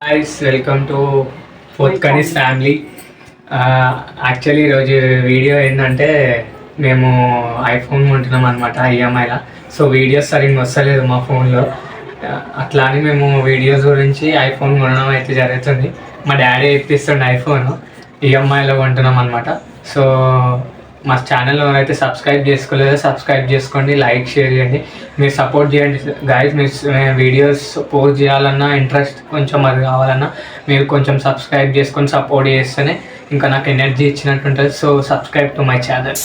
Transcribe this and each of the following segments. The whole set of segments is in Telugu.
గైస్ వెల్కమ్ టు ఫోర్త్ కనీస్ ఫ్యామిలీ. యాక్చువల్లీ ఈరోజు వీడియో ఏంటంటే మేము ఐఫోన్ కొంటున్నాం అనమాట ఈఎంఐలో. సో వీడియోస్ సరిగ్గా వస్తలేదు మా ఫోన్లో. అట్లా అని మేము వీడియోస్ గురించి ఐఫోన్ కొనడం అయితే జరుగుతుంది. మా డాడీ ఇప్పిస్తుండే ఐఫోన్ ఈఎంఐలో కొంటున్నాం అనమాట. సో మా ఛానల్ ఎవరైతే సబ్స్క్రైబ్ చేసుకోలేదో సబ్స్క్రైబ్ చేసుకోండి, లైక్ షేర్ చేయండి, మీరు సపోర్ట్ చేయండి గైస్. మీరు వీడియోస్ పోస్ట్ చేయాలన్నా ఇంట్రెస్ట్ కొంచెం అది కావాలన్నా మీరు కొంచెం సబ్స్క్రైబ్ చేసుకొని సపోర్ట్ చేస్తేనే ఇంకా నాకు ఎనర్జీ ఇచ్చినట్టు ఉంటుంది. So subscribe to my channel.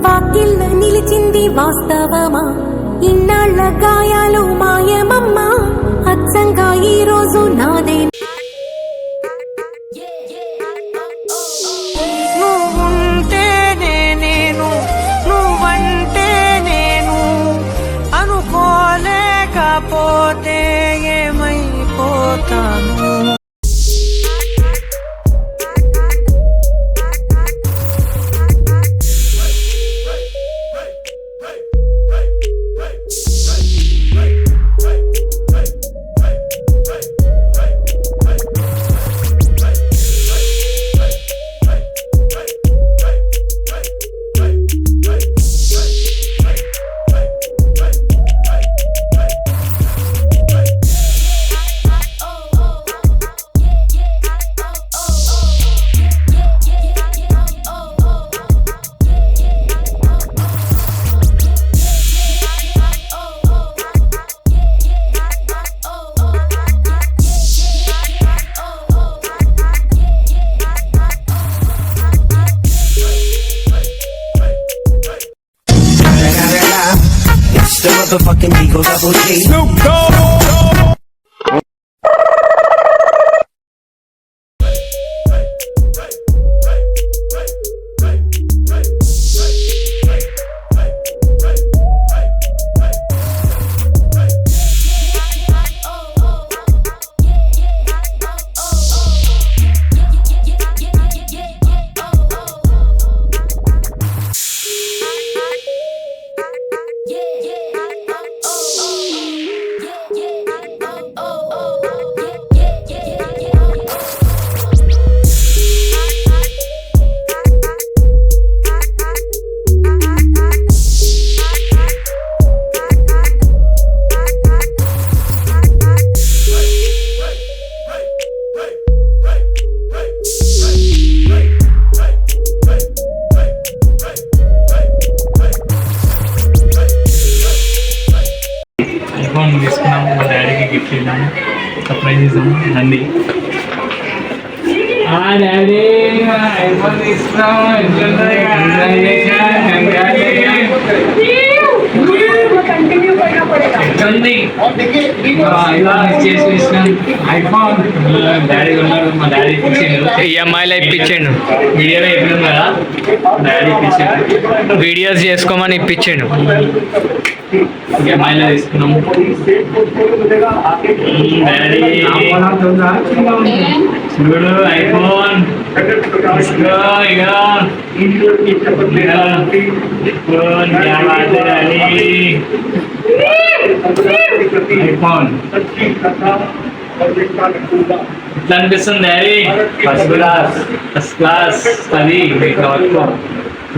వాకిళ్ళ నిలిచింది వాస్తవమా, ఇన్నాళ్ల గాయాలు మాయమమ్మా, అచ్చంగా ఈ రోజు నాదే. నువ్వుంటేనే నేను, నువ్వంటే నేను, అనుకోలేకపోతే ఏమైపోతాను. The motherfucking Eagle Double G. Snoop Dogg. IPhone తీసుకున్నాము, మా డాడీకి గిఫ్ట్ ఇద్దాము, సర్ప్రైజ్ ఇద్దాము. నంది డాడీ ఐఫోన్ తీసుకున్నాము, ఎక్కడుంది ఇలా చేసి ఐఫోన్ డాడీ ఉన్నారు, మా డాడీ ఇప్పించాడు, ఈఎంఐలో ఇప్పించాడు. వీడియోలో చెప్పినాం కదా, డాడీ ఇప్పించాడు, వీడియోస్ చేసుకోమని ఇప్పించాడు. ఈఎంఐలో తీసుకున్నాం. డాడీ చూడు ఐఫోన్ ఐఫోన్ ఎట్లా అనిపిస్తుంది డాడీ? ఫస్ట్ క్లాస్ అది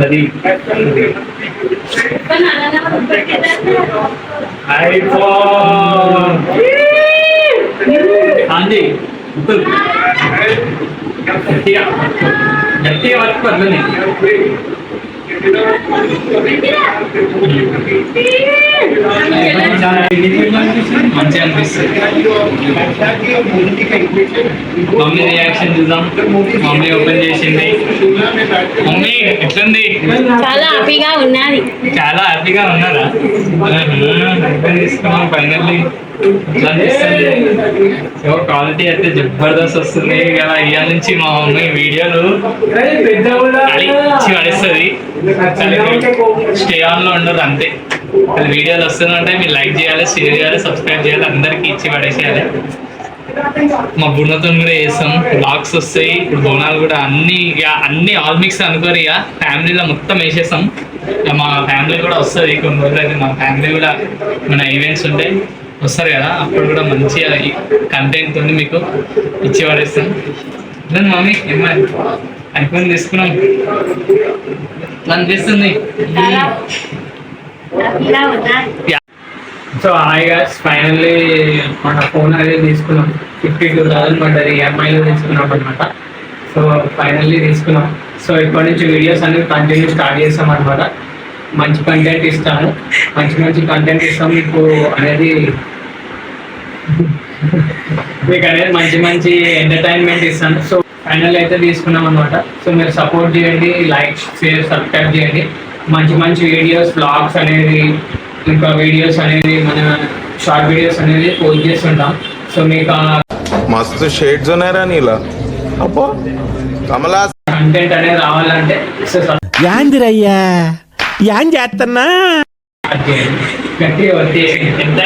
అది ఐఫోన్ అంది గట్టిగా గట్టిగా పట్టుకోద్దని. మంచిగా అనిపిస్తుంది. మమ్మీ రియాక్షన్ చూద్దాం. మమ్మీ ఓపెన్ చేసింది. మమ్మీ ఎట్లుంది? చాలా హ్యాపీగా ఉన్నది. చాలా హ్యాపీగా ఉన్నారా? ఓపెన్ తీసుకున్నాం ఫైనల్లీ. ఎట్లా అనిపిస్తుంది? క్వాలిటీ అయితే జబర్దస్త్ వస్తుంది కదా. ఇవాళ నుంచి మా మమ్మీ వీడియోలు ఇచ్చి పడేస్తుంది. స్టే ఆన్ లో ఉండదు అంతే. అది వీడియోలు వస్తుందంటే మీరు లైక్ చేయాలి, షేర్ చేయాలి, సబ్స్క్రైబ్ చేయాలి, అందరికి ఇచ్చి పడేసేయాలి. మా బుర్రతో కూడా చేస్తాం, బ్లాగ్స్ వస్తాయి. ఇప్పుడు బోనాలు కూడా అన్ని ఆల్ మిక్స్ అనుకోరు. ఇక ఫ్యామిలీలో మొత్తం వేసేస్తాం. ఇక మా ఫ్యామిలీ కూడా వస్తుంది కొన్ని రోజులు అయితే. మా ఫ్యామిలీ కూడా మన ఈవెంట్స్ ఉంటాయి, వస్తారు కదా, అప్పుడు కూడా మంచిగా కంటెంట్ ఉండి మీకు ఇచ్చి పడేస్తాం. మమ్మీ ఏమన్నా ఐఫోన్ తీసుకున్నాం అనిపిస్తుంది. సో హాయ్ గాయ్స్, ఫైనల్లీ మన ఫోన్ అనేది తీసుకున్నాం. 52,000 పడ్డది, ఈఎంఐలో తీసుకున్నాం అనమాట. సో ఫైనల్లీ తీసుకున్నాం. సో ఇప్పటి నుంచి వీడియోస్ అనేవి కంటిన్యూ స్టార్ట్ చేస్తాం అనమాట. మంచి కంటెంట్ ఇస్తాము, మంచి కంటెంట్ ఇస్తాం మీకు అనేది మంచి ఎంటర్టైన్మెంట్ ఇస్తాను. సో ఫైనల్ అయితే తీసుకున్నాం అనమాట. సో మీరు సపోర్ట్ చేయండి, లైక్ షేర్ సబ్స్క్రైబ్ చేయండి. మంచి వీడియోస్, బ్లాగ్స్ అనేది, ఇంకా వీడియోస్ అనేది, మన షార్ట్ వీడియోస్ అనేది పోస్ట్ చేస్తుంటాం. సో మీకు మస్తు షేడ్స్ ఉన్నాయరా నీలా అబ్బో కమలా కంటెంట్ అనేది రావాలంటే యాందిరయ్యా యాన్ చేస్తున్నా గట్టిగా వచ్చేసి ఎంత